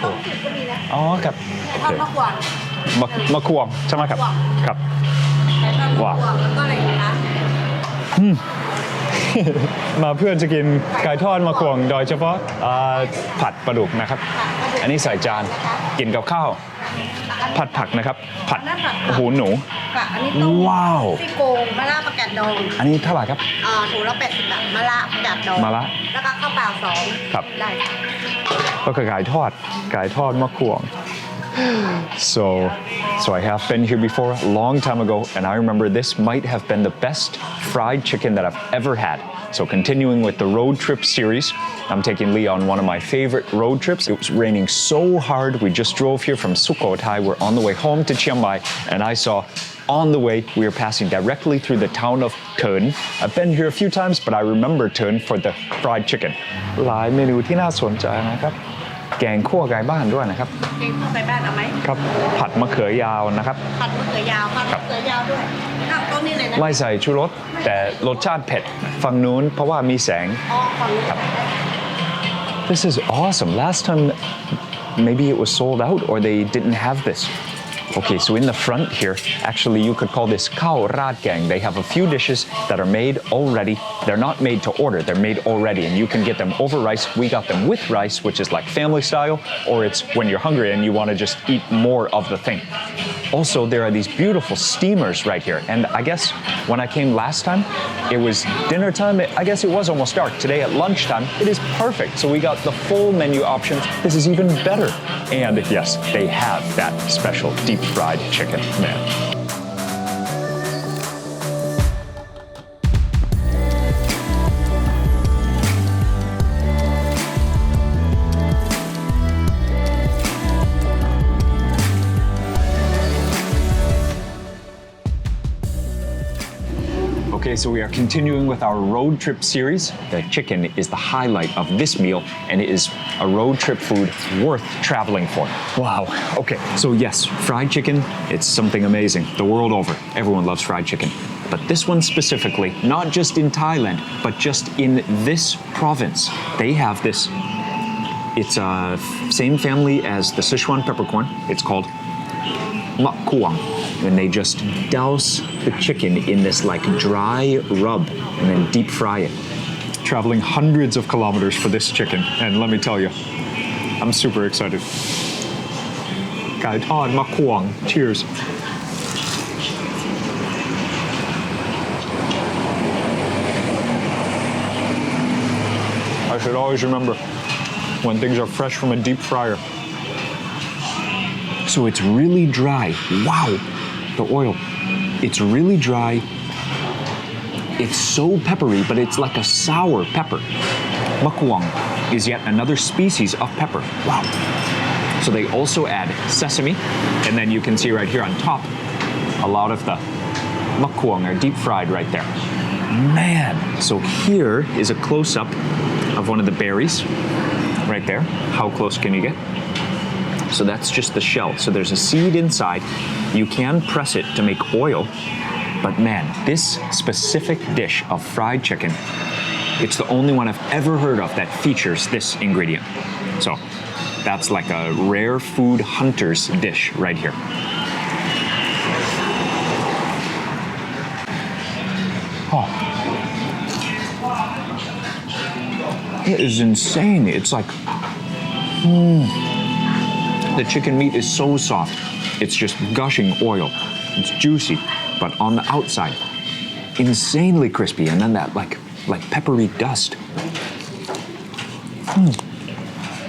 ต้มจืดก็มีนะ อ๋อครับ ไก่ทอดมะกวาง มะขวงใช่ไหมครับครับ ไก่ทอดมะกวาง ว้าว แล้วก็อะไรอีกคะ มาเพื่อนจะกินไก่ทอดมะขวงโดยเฉพาะผัดปลาดุกนะครับ อันนี้ใส่จานกินกับข้าว ผัดผักนะครับ ผัดหูหนู ค่ะอันนี้ต้ม ว้าว ซี่โครงมะระประกาศดอง อันนี้เท่าไหร่ครับ ถุงละ80 บาทมะระประกาศดอง มะระ แล้วก็ข้าวเปล่า2 ครับ ได้ค่ะ ก็คือไก่ทอดมะขวง So I have been here before a long time ago, and I remember this might have been the best fried chicken that I've ever had. So continuing with the road trip series, I'm taking Lee on one of my favorite road trips. It was raining so hard. We just drove here from Sukhothai. We're on the way home to Chiang Mai, and I saw on the way we were passing directly through the town of Thön. I've been here a few times, but I remember Thön for the fried chicken. หลายเมนูที่น่าสนใจนะครับ แกงคั่วไก่บ้านด้วยนะครับ เก่งเข้าไปบ้านเอาไหม ครับ ผัดมะเขือยาวนะครับ ผัดมะเขือยาวผัดมะเขือยาวด้วยตั้งโต๊ะนี่เลยนะ ไม่ใส่ชูรสแต่รสชาติเผ็ดฝั่งนู้นเพราะว่ามีแสง อ๋อฝั่งนู้น This is awesome. Last time maybe it was sold out or they didn't have this. Okay, so in the front here, actually you could call this khao rat gang. They have a few dishes that are made already. They're not made to order, they're made already, and you can get them over rice. We got them with rice, which is like family style, or it's when you're hungry and you want to just eat more of the thing. Also, there are these beautiful steamers right here, and I guess when I came last time, it was dinner time. I guess it was almost dark. Today at lunchtime, it is perfect. So we got the full menu options. This is even better. And yes, they have that special deep fried chicken, man. Okay, so we are continuing with our road trip series. The chicken is the highlight of this meal, and it is a road trip food worth traveling for. Wow. Okay, so yes, fried chicken, it's something amazing. The world over, everyone loves fried chicken. But this one specifically, not just in Thailand, but just in this province, they have this. It's a same family as the Sichuan peppercorn. It's called mak kuang. And they just douse the chicken in this like dry rub and then deep fry it. Traveling hundreds of kilometers for this chicken, and let me tell you, I'm super excited. Gai tod mak kuang. Cheers. I should always remember when things are fresh from a deep fryer. So it's really dry. Wow. The oil. It's really dry. It's so peppery, but it's like a sour pepper. Makuang is yet another species of pepper. Wow. So they also add sesame, and then you can see right here on top, a lot of the makuang are deep fried right there. Man. So here is a close-up of one of the berries right there. How close can you get? So that's just the shell. So there's a seed inside. You can press it to make oil, but man, this specific dish of fried chicken, it's the only one I've ever heard of that features this ingredient. So that's like a rare food hunter's dish right here. Oh. It is insane. It's like, the chicken meat is so soft. It's just gushing oil. It's juicy, but on the outside, insanely crispy, and then that like peppery dust.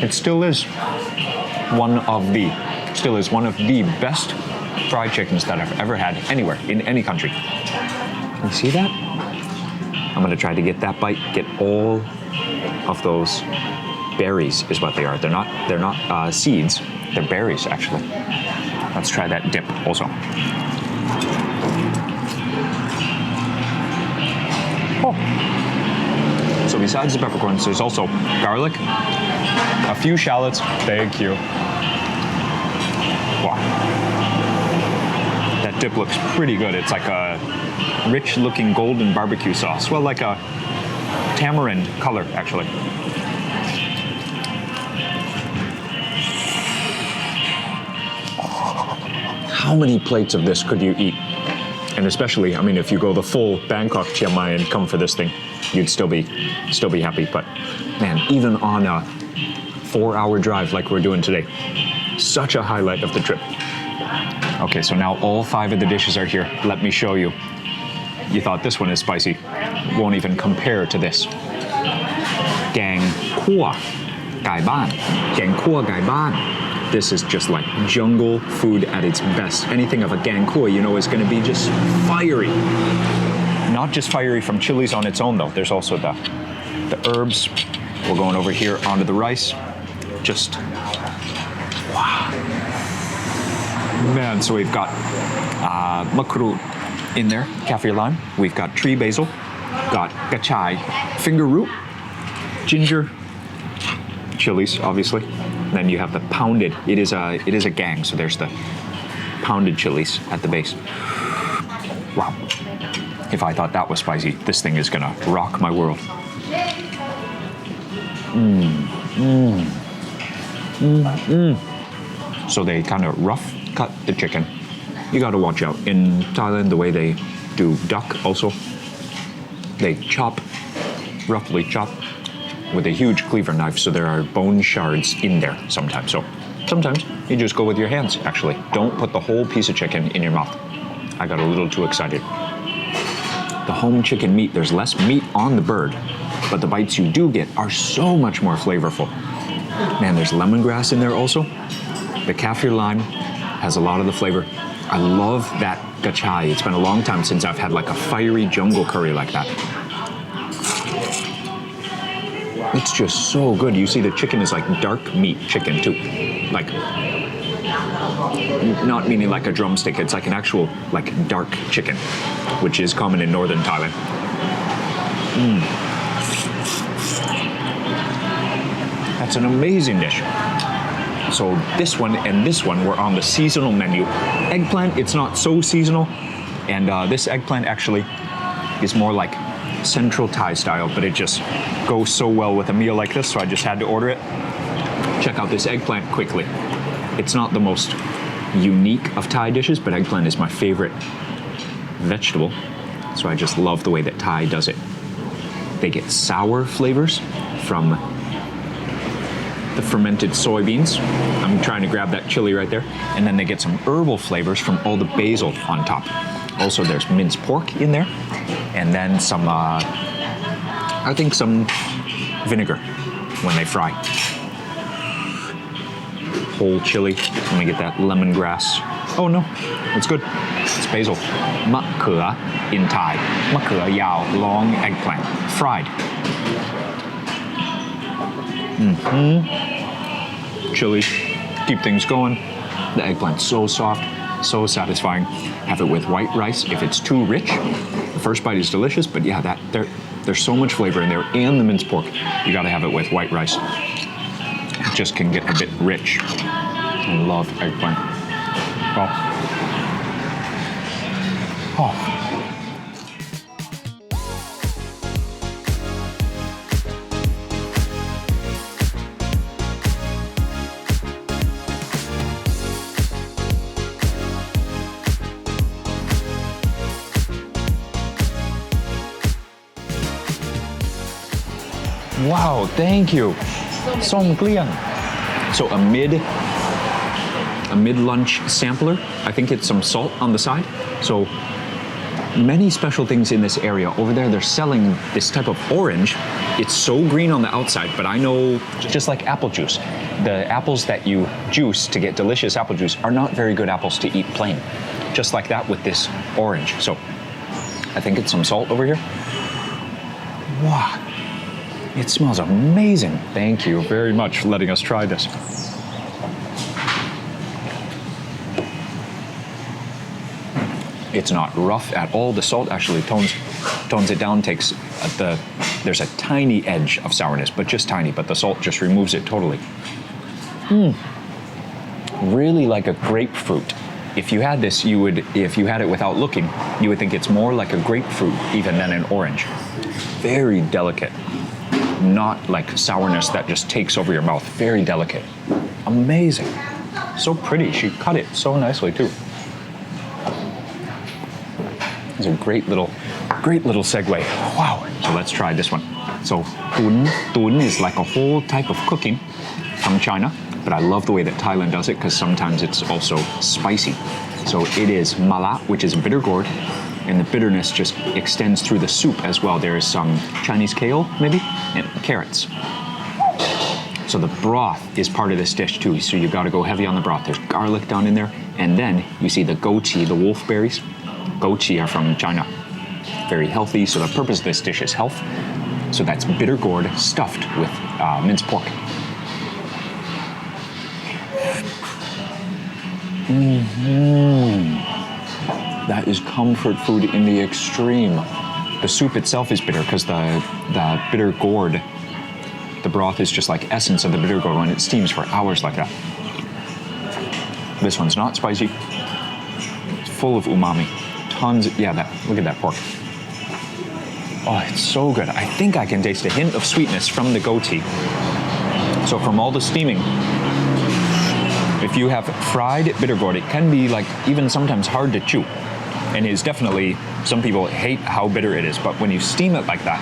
It still is one of the best fried chickens that I've ever had anywhere in any country. You see that? I'm gonna try to get that bite, get all of those berries is what they are. They're not seeds. They're berries, actually. Let's try that dip also. Oh. So besides the peppercorns, there's also garlic, a few shallots. Thank you. Wow. That dip looks pretty good. It's like a rich-looking golden barbecue sauce. Well, like a tamarind color, actually. how many plates of this could you eat? And especially, I mean, if you go the full Bangkok Chiang Mai and come for this thing, you'd still be happy. But man, even on a 4-hour drive like we're doing today, such a highlight of the trip. Okay, so now all 5 of the dishes are here. Let me show you. You thought this one is spicy. Won't even compare to this. Gang Kua Gai Ban. Gang Kua Gai Ban. This is just like jungle food at its best. Anything of a gang kua, you know, is going to be just fiery. Not just fiery from chilies on its own, though. There's also the herbs. We're going over here onto the rice. Just, wow. Man, so we've got makrut in there, kaffir lime. We've got tree basil, got gachai, finger root, ginger, chilies, obviously. Then you have the pounded. It is a gang, so there's the pounded chilies at the base. Wow. If I thought that was spicy, this thing is gonna rock my world. So they kind of rough cut the chicken. You gotta watch out. In Thailand, the way they do duck also, they roughly chop with a huge cleaver knife, so there are bone shards in there sometimes. So sometimes you just go with your hands, actually. Don't put the whole piece of chicken in your mouth. I got a little too excited. The home chicken meat, there's less meat on the bird, but the bites you do get are so much more flavorful. Man, there's lemongrass in there also. The kaffir lime has a lot of the flavor. I love that gachai. It's been a long time since I've had like a fiery jungle curry like that. It's just so good. You see the chicken is like dark meat chicken too. Like, not meaning like a drumstick, it's like an actual like dark chicken, which is common in northern Thailand. That's an amazing dish. So this one and this one were on the seasonal menu. Eggplant, it's not so seasonal. And this eggplant actually is more like Central Thai style, but it just goes so well with a meal like this, so I just had to order it. Check out this eggplant quickly. It's not the most unique of Thai dishes, but eggplant is my favorite vegetable, so I just love the way that Thai does it. They get sour flavors from the fermented soybeans. I'm trying to grab that chili right there. And then they get some herbal flavors from all the basil on top. Also, there's minced pork in there. And then some, I think some vinegar when they fry. Whole chili. Let me get that lemongrass. Oh no, it's good. It's basil. Mak kua in Thai. Mak kua yao, long eggplant, fried. Chili, keep things going. The eggplant's so soft, so satisfying. Have it with white rice if it's too rich. The first bite is delicious, but yeah, there's so much flavor in there, and the minced pork. You gotta have it with white rice. It just can get a bit rich. I love eggplant. Oh. Wow, thank you. Som Kliang. So a mid-lunch sampler. I think it's some salt on the side. So many special things in this area. Over there, they're selling this type of orange. It's so green on the outside, but I know, just like apple juice, the apples that you juice to get delicious apple juice are not very good apples to eat plain. Just like that with this orange. So I think it's some salt over here. Wow. It smells amazing. Thank you very much for letting us try this. It's not rough at all. The salt actually tones it down, there's a tiny edge of sourness, but just tiny, but the salt just removes it totally. Really like a grapefruit. If you had this, if you had it without looking, you would think it's more like a grapefruit even than an orange. Very delicate. Not like sourness that just takes over your mouth. Very delicate. Amazing. So pretty. She cut it so nicely too. It's a great little segue. Wow. So let's try this one. So tun is like a whole type of cooking from China, but I love the way that Thailand does it because sometimes it's also spicy. So it is mala, which is bitter gourd, and the bitterness just extends through the soup as well. There is some Chinese kale, maybe, and carrots. So the broth is part of this dish too, so you gotta go heavy on the broth. There's garlic down in there, and then you see the goji, the wolfberries. Goji are from China. Very healthy, so the purpose of this dish is health. So that's bitter gourd stuffed with minced pork. That is comfort food in the extreme. The soup itself is bitter because the bitter gourd, the broth is just like essence of the bitter gourd when it steams for hours like that. This one's not spicy. It's full of umami. Tons, look at that pork. Oh, it's so good. I think I can taste a hint of sweetness from the goji. So from all the steaming, if you have fried bitter gourd, it can be like even sometimes hard to chew. And it's definitely, some people hate how bitter it is, but when you steam it like that,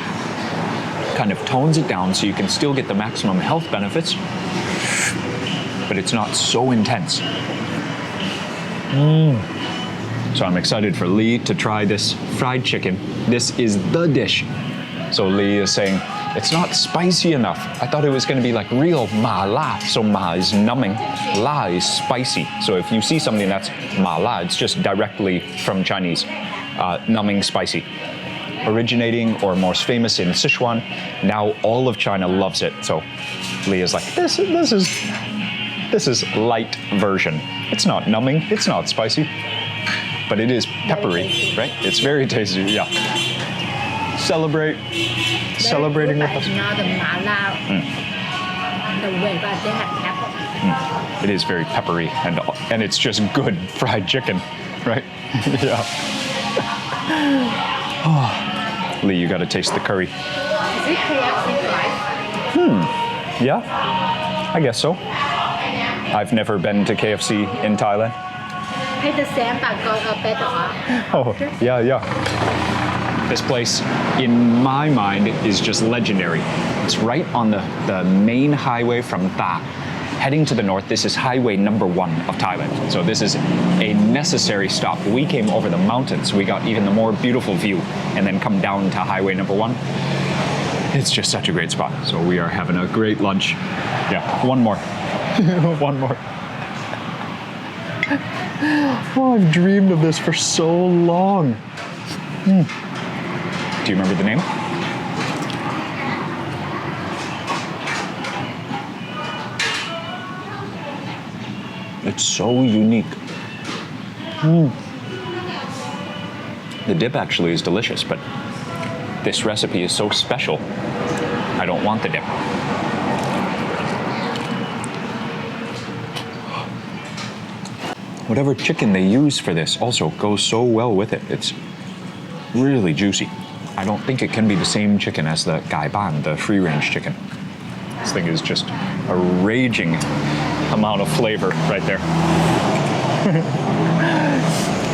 kind of tones it down so you can still get the maximum health benefits, but it's not so intense. So I'm excited for Lee to try this fried chicken. This is the dish. So Lee is saying, it's not spicy enough. I thought it was gonna be like real ma la. So ma is numbing, la is spicy. So if you see something that's ma la, it's just directly from Chinese, numbing spicy. Originating or most famous in Sichuan, now all of China loves it. So Lee is like, this is light version. It's not numbing, it's not spicy, but it is peppery, right? It's very tasty, yeah. Celebrating with us. Not the mala, the way, but they have pepper. It is very peppery and it's just good fried chicken, right? Yeah. Oh. Lee, you got to taste the curry. Is it KFC price? Yeah, I guess so. I've never been to KFC in Thailand. Pay the same but go better. Oh, yeah. This place, in my mind, is just legendary. It's right on the main highway from Tha. Heading to the north, this is highway number 1 of Thailand. So this is a necessary stop. We came over the mountains. We got even the more beautiful view and then come down to highway number 1. It's just such a great spot. So we are having a great lunch. Yeah, one more. One more. Oh, I've dreamed of this for so long. Do you remember the name? It's so unique. The dip actually is delicious, but this recipe is so special, I don't want the dip. Whatever chicken they use for this also goes so well with it. It's really juicy. I don't think it can be the same chicken as the gai ban, the free-range chicken. This thing is just a raging amount of flavor right there.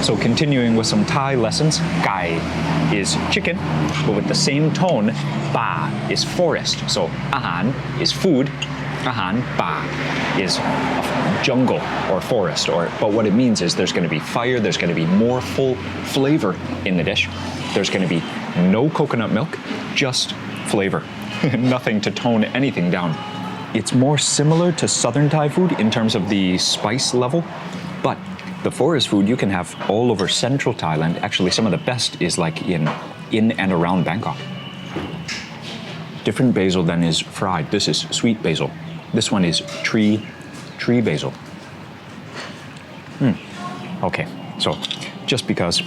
So continuing with some Thai lessons, gai is chicken, but with the same tone, ba is forest. So ahan is food, ahan, ba is jungle or forest. But what it means is there's going to be fire, there's going to be more full flavor in the dish. There's going to be no coconut milk, just flavor. Nothing to tone anything down. It's more similar to southern Thai food in terms of the spice level, but the forest food you can have all over central Thailand. Actually, some of the best is like in and around Bangkok. Different basil than is fried. This is sweet basil. This one is tree basil. Okay, so just because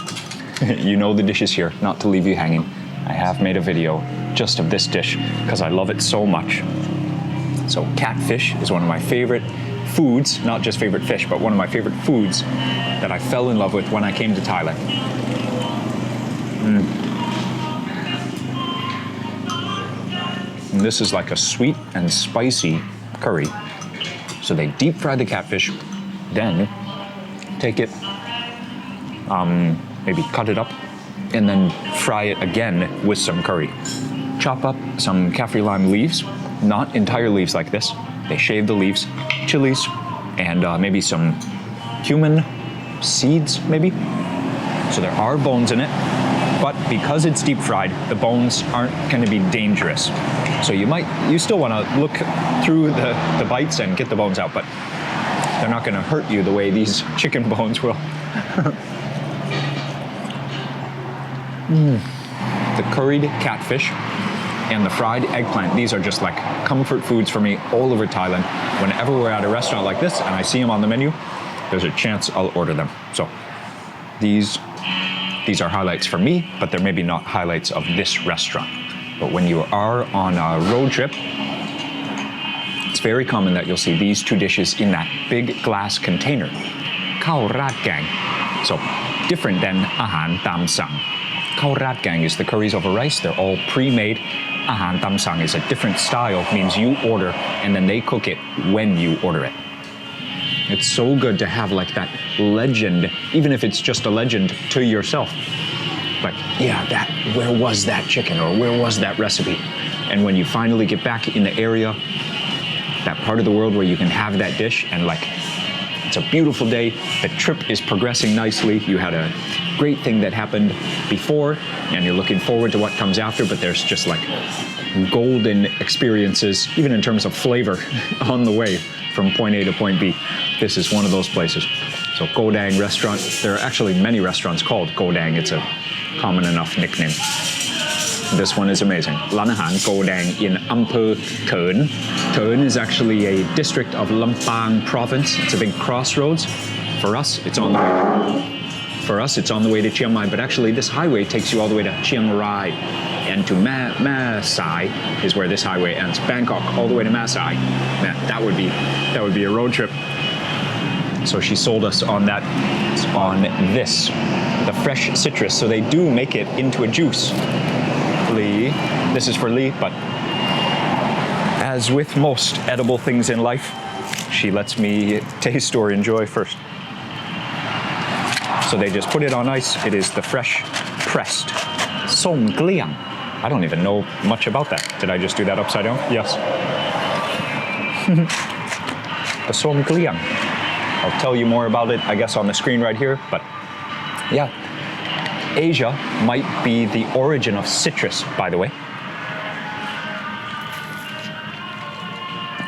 you know the dish is here, not to leave you hanging, I have made a video just of this dish because I love it so much. So catfish is one of my favorite foods, not just favorite fish, but one of my favorite foods that I fell in love with when I came to Thailand. And this is like a sweet and spicy curry. So they deep fry the catfish, then take it, maybe cut it up and then fry it again with some curry. Chop up some kaffir lime leaves, not entire leaves like this. They shave the leaves, chilies, and maybe some cumin seeds, maybe. So there are bones in it, but because it's deep fried, the bones aren't going to be dangerous. So you still want to look through the bites and get the bones out, but they're not going to hurt you the way these chicken bones will. The curried catfish and the fried eggplant, these are just like comfort foods for me all over Thailand. Whenever we're at a restaurant like this and I see them on the menu, there's a chance I'll order them. So these are highlights for me, but they're maybe not highlights of this restaurant. But when you are on a road trip, it's very common that you'll see these two dishes in that big glass container. Khao rat gang. So different than ahan tam sang. Khao rat gang is the curries over rice. They're all pre-made. Ahan tam sang is a different style, means you order and then they cook it when you order it. It's so good to have like that legend, even if it's just a legend to yourself. Like, yeah, where was that chicken or where was that recipe? And when you finally get back in the area, that part of the world where you can have that dish and like, it's a beautiful day, the trip is progressing nicely, you had a great thing that happened before and you're looking forward to what comes after, but there's just like golden experiences, even in terms of flavor on the way from point A to point B. This is one of those places. So Godang restaurant, there are actually many restaurants called Godang. It's a common enough nickname. This one is amazing. Lanahan Godang in Ampur Thern. Thern is actually a district of Lampang province. It's a big crossroads. For us, it's on the way to Chiang Mai, but actually this highway takes you all the way to Chiang Rai. And to Ma Sai is where this highway ends. Bangkok all the way to Ma Sai. Man, that would be a road trip. So she sold us on this, the fresh citrus. So they do make it into a juice. Lee, this is for Lee, but as with most edible things in life, she lets me taste or enjoy first. So they just put it on ice. It is the fresh pressed som gliang. I don't even know much about that. Did I just do that upside down? Yes. The som gliang. I'll tell you more about it, I guess, on the screen right here, but yeah. Asia might be the origin of citrus, by the way.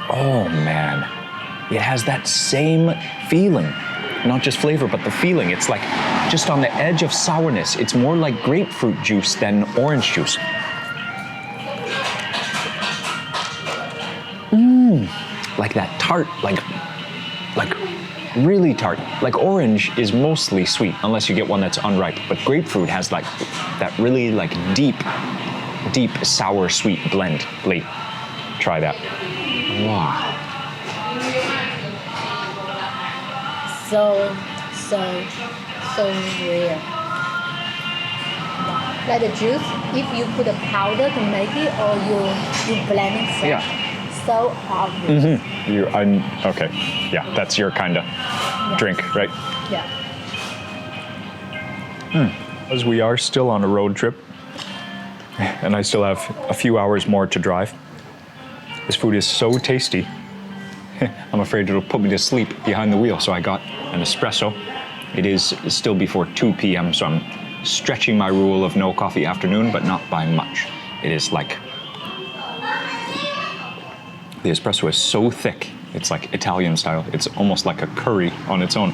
Oh man, it has that same feeling. Not just flavor, but the feeling. It's like just on the edge of sourness. It's more like grapefruit juice than orange juice. Like that tart, like really tart. Like orange is mostly sweet, unless you get one that's unripe. But grapefruit has like that really like deep sour sweet blend. Lee, try that. Wow. So rare. Like the juice, if you put a powder to make it or you blend it fresh, Yeah. so obvious. Okay. Yeah, that's your kind of drink, right? Yeah. As we are still on a road trip, and I still have a few hours more to drive, this food is so tasty. I'm afraid it'll put me to sleep behind the wheel, so I got an espresso. It is still before 2 p.m., so I'm stretching my rule of no coffee afternoon, but not by much. It is like, the espresso is so thick, it's like Italian style. It's almost like a curry on its own.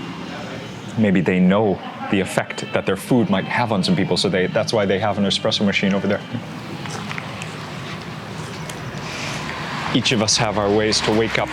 Maybe they know the effect that their food might have on some people, so that's why they have an espresso machine over there. Each of us have our ways to wake up